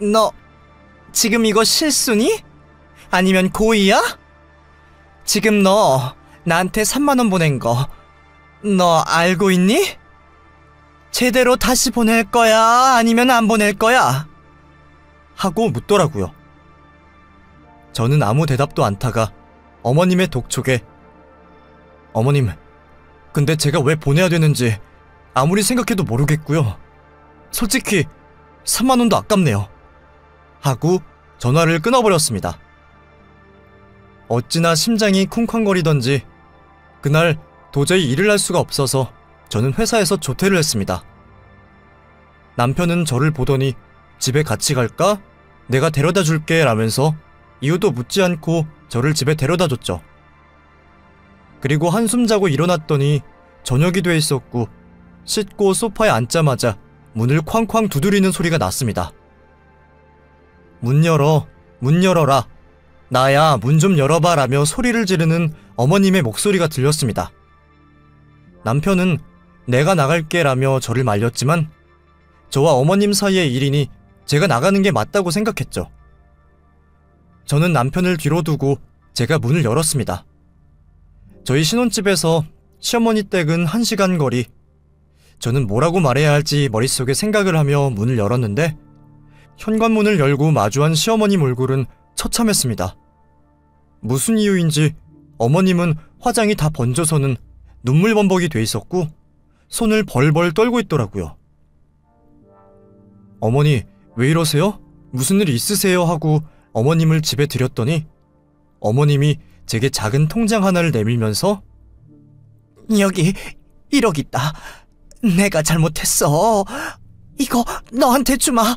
너 지금 이거 실수니? 아니면 고의야? 지금 너 나한테 3만 원 보낸 거 너 알고 있니? 제대로 다시 보낼 거야? 아니면 안 보낼 거야? 하고 묻더라고요. 저는 아무 대답도 않다가 어머님의 독촉에 어머님, 근데 제가 왜 보내야 되는지 아무리 생각해도 모르겠고요. 솔직히 3만 원도 아깝네요. 하고 전화를 끊어버렸습니다. 어찌나 심장이 쿵쾅거리던지 그날 도저히 일을 할 수가 없어서 저는 회사에서 조퇴를 했습니다. 남편은 저를 보더니 집에 같이 갈까? 내가 데려다 줄게 라면서 이유도 묻지 않고 저를 집에 데려다 줬죠. 그리고 한숨 자고 일어났더니 저녁이 돼 있었고 씻고 소파에 앉자마자 문을 쾅쾅 두드리는 소리가 났습니다. 문 열어, 문 열어라. 나야, 문 좀 열어봐 라며 소리를 지르는 어머님의 목소리가 들렸습니다. 남편은 내가 나갈게 라며 저를 말렸지만 저와 어머님 사이의 일이니 제가 나가는 게 맞다고 생각했죠. 저는 남편을 뒤로 두고 제가 문을 열었습니다. 저희 신혼집에서 시어머니 댁은 1시간 거리. 저는 뭐라고 말해야 할지 머릿속에 생각을 하며 문을 열었는데 현관문을 열고 마주한 시어머님 얼굴은 처참했습니다. 무슨 이유인지 어머님은 화장이 다 번져서는 눈물 범벅이 돼 있었고 손을 벌벌 떨고 있더라고요. 어머니, 왜 이러세요? 무슨 일 있으세요? 하고 어머님을 집에 들였더니 어머님이 제게 작은 통장 하나를 내밀면서 여기 1억 있다. 내가 잘못했어. 이거 너한테 주마.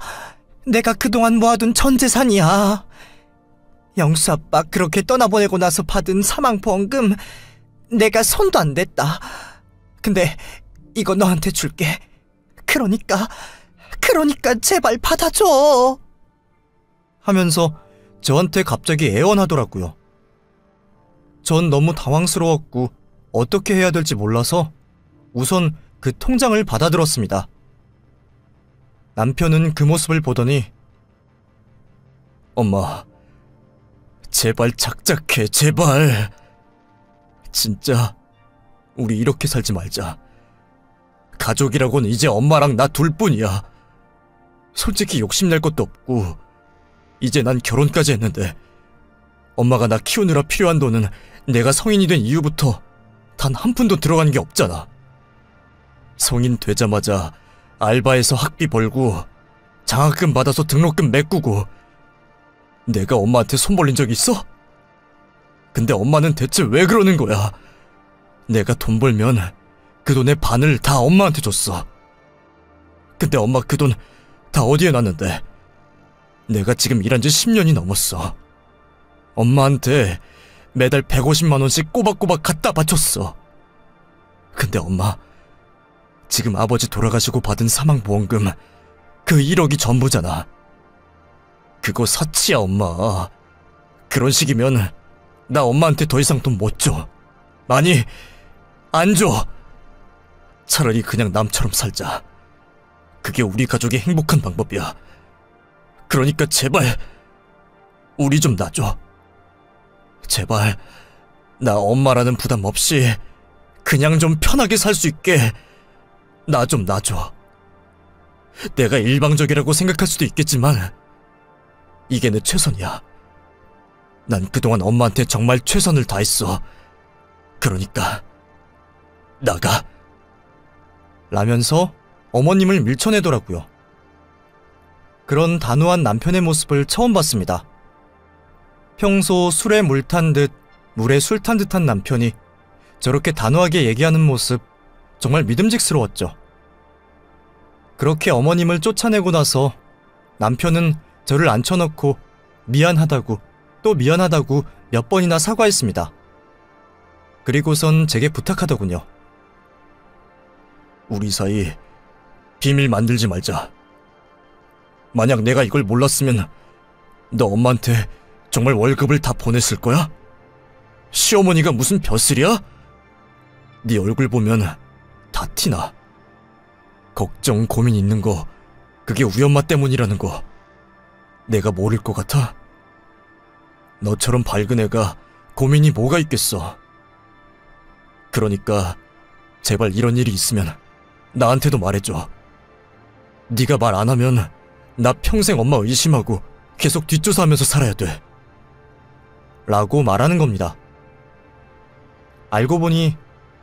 내가 그동안 모아둔 전 재산이야. 영수 아빠 그렇게 떠나보내고 나서 받은 사망보험금 내가 손도 안 댔다. 근데 이거 너한테 줄게. 그러니까 제발 받아줘. 하면서 저한테 갑자기 애원하더라고요. 전 너무 당황스러웠고 어떻게 해야 될지 몰라서 우선 그 통장을 받아들었습니다. 남편은 그 모습을 보더니 엄마, 제발 작작해, 제발. 진짜 우리 이렇게 살지 말자. 가족이라고는 이제 엄마랑 나 둘뿐이야. 솔직히 욕심낼 것도 없고 이제 난 결혼까지 했는데 엄마가 나 키우느라 필요한 돈은 내가 성인이 된 이후부터 단 한 푼도 들어간 게 없잖아. 성인 되자마자 알바해서 학비 벌고 장학금 받아서 등록금 메꾸고 내가 엄마한테 손 벌린 적 있어? 근데 엄마는 대체 왜 그러는 거야? 내가 돈 벌면 그 돈의 반을 다 엄마한테 줬어. 근데 엄마 그 돈 다 어디에 놨는데? 내가 지금 일한 지 10년이 넘었어. 엄마한테 매달 150만 원씩 꼬박꼬박 갖다 바쳤어. 근데 엄마, 지금 아버지 돌아가시고 받은 사망보험금 그 1억이 전부잖아. 그거 사치야, 엄마. 그런 식이면 나 엄마한테 더 이상 돈 못 줘. 아니, 안 줘. 차라리 그냥 남처럼 살자. 그게 우리 가족이 행복한 방법이야. 그러니까 제발 우리 좀 놔줘. 제발 나 엄마라는 부담 없이 그냥 좀 편하게 살 수 있게 나 좀 놔줘. 내가 일방적이라고 생각할 수도 있겠지만 이게 내 최선이야. 난 그동안 엄마한테 정말 최선을 다했어. 그러니까 나가. 라면서 어머님을 밀쳐내더라고요. 그런 단호한 남편의 모습을 처음 봤습니다. 평소 술에 물 탄 듯 물에 술 탄 듯한 남편이 저렇게 단호하게 얘기하는 모습 정말 믿음직스러웠죠. 그렇게 어머님을 쫓아내고 나서 남편은 저를 앉혀놓고 미안하다고 또 미안하다고 몇 번이나 사과했습니다. 그리고선 제게 부탁하더군요. 우리 사이 비밀 만들지 말자. 만약 내가 이걸 몰랐으면 너 엄마한테 정말 월급을 다 보냈을 거야? 시어머니가 무슨 벼슬이야? 네 얼굴 보면 다 티나. 걱정, 고민 있는 거 그게 우리 엄마 때문이라는 거 내가 모를 것 같아? 너처럼 밝은 애가 고민이 뭐가 있겠어. 그러니까 제발 이런 일이 있으면 나한테도 말해줘. 네가 말 안 하면 나 평생 엄마 의심하고 계속 뒷조사하면서 살아야 돼. 라고 말하는 겁니다. 알고 보니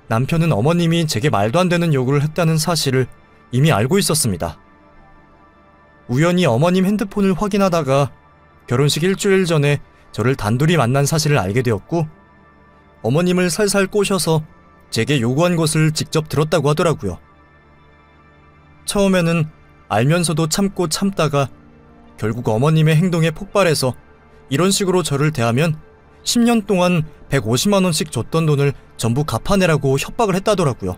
남편은 어머님이 제게 말도 안 되는 요구를 했다는 사실을 이미 알고 있었습니다. 우연히 어머님 핸드폰을 확인하다가 결혼식 일주일 전에 저를 단둘이 만난 사실을 알게 되었고, 어머님을 살살 꼬셔서 제게 요구한 것을 직접 들었다고 하더라고요. 처음에는 알면서도 참고 참다가 결국 어머님의 행동에 폭발해서 이런 식으로 저를 대하면 10년 동안 150만 원씩 줬던 돈을 전부 갚아내라고 협박을 했다더라고요.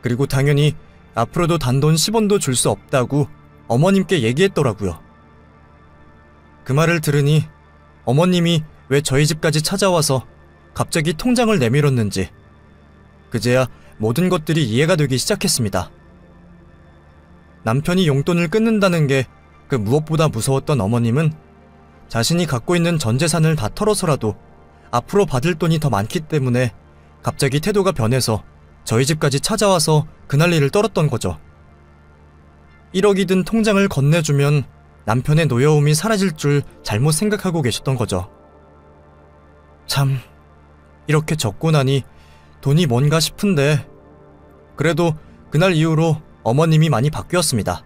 그리고 당연히 앞으로도 단돈 10원도 줄 수 없다고 어머님께 얘기했더라고요. 그 말을 들으니 어머님이 왜 저희 집까지 찾아와서 갑자기 통장을 내밀었는지 그제야 모든 것들이 이해가 되기 시작했습니다. 남편이 용돈을 끊는다는 게 그 무엇보다 무서웠던 어머님은 자신이 갖고 있는 전 재산을 다 털어서라도 앞으로 받을 돈이 더 많기 때문에 갑자기 태도가 변해서 저희 집까지 찾아와서 그날리를 떨었던 거죠. 1억이 든 통장을 건네주면 남편의 노여움이 사라질 줄 잘못 생각하고 계셨던 거죠. 참, 이렇게 적고 나니 돈이 뭔가 싶은데 그래도 그날 이후로 어머님이 많이 바뀌었습니다.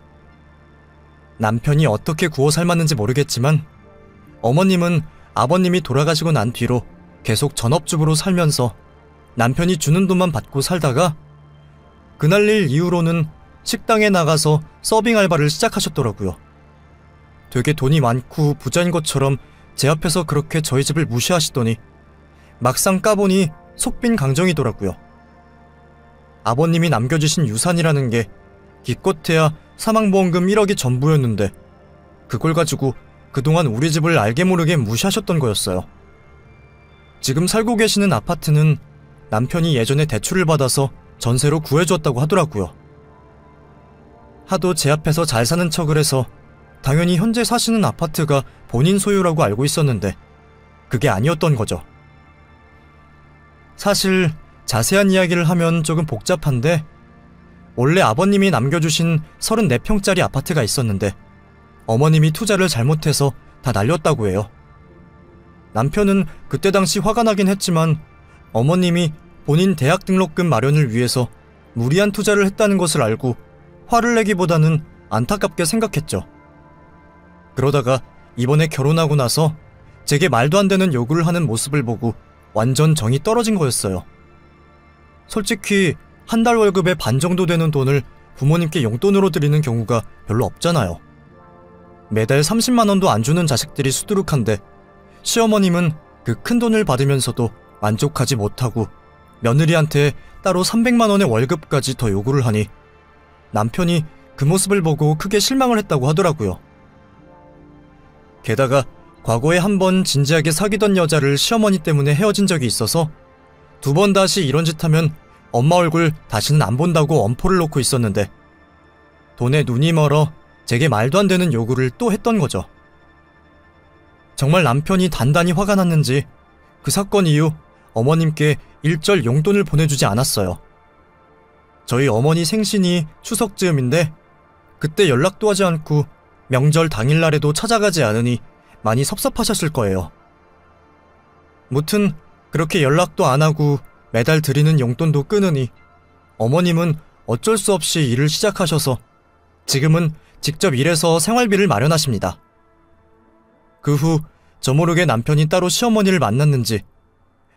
남편이 어떻게 구워 삶았는지 모르겠지만 어머님은 아버님이 돌아가시고 난 뒤로 계속 전업주부로 살면서 남편이 주는 돈만 받고 살다가 그날 일 이후로는 식당에 나가서 서빙 알바를 시작하셨더라고요. 되게 돈이 많고 부자인 것처럼 제 앞에서 그렇게 저희 집을 무시하시더니 막상 까보니 속빈 강정이더라고요. 아버님이 남겨주신 유산이라는 게 기껏해야 사망보험금 1억이 전부였는데 그걸 가지고 그동안 우리 집을 알게 모르게 무시하셨던 거였어요. 지금 살고 계시는 아파트는 남편이 예전에 대출을 받아서 전세로 구해줬다고 하더라고요. 하도 제 앞에서 잘 사는 척을 해서 당연히 현재 사시는 아파트가 본인 소유라고 알고 있었는데 그게 아니었던 거죠. 사실 자세한 이야기를 하면 조금 복잡한데 원래 아버님이 남겨주신 34평짜리 아파트가 있었는데 어머님이 투자를 잘못해서 다 날렸다고 해요. 남편은 그때 당시 화가 나긴 했지만 어머님이 본인 대학 등록금 마련을 위해서 무리한 투자를 했다는 것을 알고 화를 내기보다는 안타깝게 생각했죠. 그러다가 이번에 결혼하고 나서 제게 말도 안 되는 요구를 하는 모습을 보고 완전 정이 떨어진 거였어요. 솔직히 한 달 월급의 반 정도 되는 돈을 부모님께 용돈으로 드리는 경우가 별로 없잖아요. 매달 30만 원도 안 주는 자식들이 수두룩한데 시어머님은 그 큰 돈을 받으면서도 만족하지 못하고 며느리한테 따로 300만 원의 월급까지 더 요구를 하니 남편이 그 모습을 보고 크게 실망을 했다고 하더라고요. 게다가 과거에 한 번 진지하게 사귀던 여자를 시어머니 때문에 헤어진 적이 있어서 2번 다시 이런 짓 하면 엄마 얼굴 다시는 안 본다고 엄포를 놓고 있었는데 돈에 눈이 멀어 제게 말도 안 되는 요구를 또 했던 거죠. 정말 남편이 단단히 화가 났는지 그 사건 이후 어머님께 일절 용돈을 보내주지 않았어요. 저희 어머니 생신이 추석 즈음인데 그때 연락도 하지 않고 명절 당일날에도 찾아가지 않으니 많이 섭섭하셨을 거예요. 무튼 그렇게 연락도 안 하고 매달 드리는 용돈도 끊으니 어머님은 어쩔 수 없이 일을 시작하셔서 지금은 직접 일해서 생활비를 마련하십니다. 그 후 저 모르게 남편이 따로 시어머니를 만났는지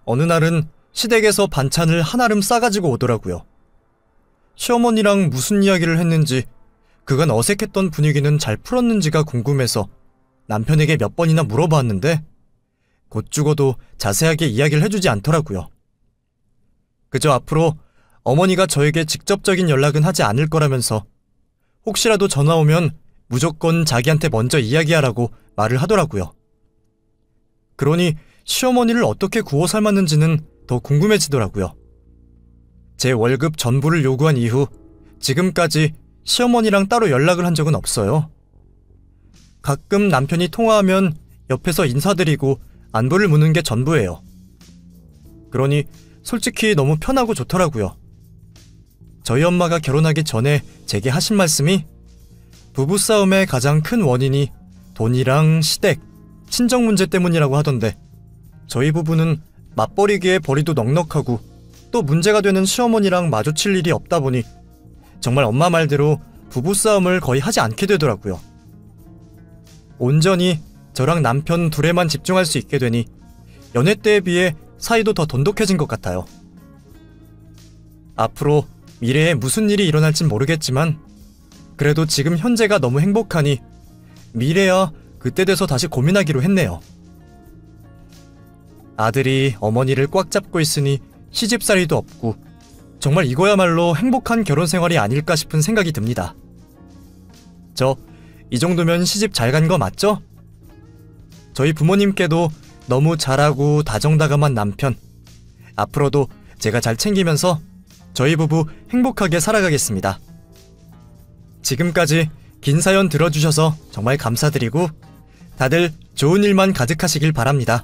어느 날은 시댁에서 반찬을 한아름 싸가지고 오더라고요. 시어머니랑 무슨 이야기를 했는지 그간 어색했던 분위기는 잘 풀었는지가 궁금해서 남편에게 몇 번이나 물어봤는데 곧 죽어도 자세하게 이야기를 해주지 않더라고요. 그저 앞으로 어머니가 저에게 직접적인 연락은 하지 않을 거라면서 혹시라도 전화 오면 무조건 자기한테 먼저 이야기하라고 말을 하더라고요. 그러니 시어머니를 어떻게 구워 삶았는지는 더 궁금해지더라고요. 제 월급 전부를 요구한 이후 지금까지 시어머니랑 따로 연락을 한 적은 없어요. 가끔 남편이 통화하면 옆에서 인사드리고 안부를 묻는 게 전부예요. 그러니 솔직히 너무 편하고 좋더라고요. 저희 엄마가 결혼하기 전에 제게 하신 말씀이 부부싸움의 가장 큰 원인이 돈이랑 시댁, 친정 문제 때문이라고 하던데 저희 부부는 맞벌이기에 벌이도 넉넉하고 또 문제가 되는 시어머니랑 마주칠 일이 없다 보니 정말 엄마 말대로 부부싸움을 거의 하지 않게 되더라고요. 온전히 저랑 남편 둘에만 집중할 수 있게 되니 연애 때에 비해 사이도 더 돈독해진 것 같아요. 앞으로 미래에 무슨 일이 일어날진 모르겠지만 그래도 지금 현재가 너무 행복하니 미래야 그때 돼서 다시 고민하기로 했네요. 아들이 어머니를 꽉 잡고 있으니 시집살이도 없고 정말 이거야말로 행복한 결혼 생활이 아닐까 싶은 생각이 듭니다. 저 이 정도면 시집 잘 간 거 맞죠? 저희 부모님께도 너무 잘하고 다정다감한 남편, 앞으로도 제가 잘 챙기면서 저희 부부 행복하게 살아가겠습니다. 지금까지 긴 사연 들어주셔서 정말 감사드리고 다들 좋은 일만 가득하시길 바랍니다.